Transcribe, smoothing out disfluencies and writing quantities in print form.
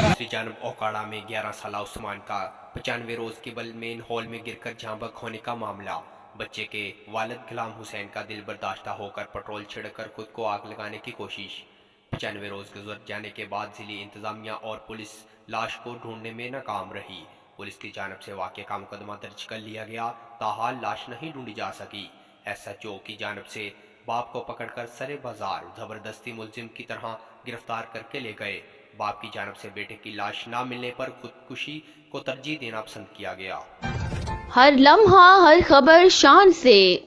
دوسری جانب اوکاڑا میں 11 سالہ عثمان کا 95 روز قبل مین ہال میں گر کر جاں بحق ہونے کا معاملہ۔ بچے کے والد غلام حسین کا دل برداشتہ ہو کر پٹرول چھڑک کر خود کو آگ لگانے کی کوشش۔ 95 روز گزر جانے کے بعد ضلعی انتظامیہ اور پولیس لاش کو ڈھونڈنے میں ناکام رہی۔ پولیس کی جانب سے واقعے کا مقدمہ درج کر لیا گیا، تاحال لاش نہیں ڈھونڈی جا سکی۔ SHO کی جانب سے باپ کو پکڑ کر سرے بازار زبردستی ملزم کی طرح گرفتار کر کے لے گئے۔ باپ کی جانب سے بیٹے کی لاش نہ ملنے پر خودکشی کو ترجیح دینا پسند کیا گیا۔ ہر لمحہ ہر خبر شان سے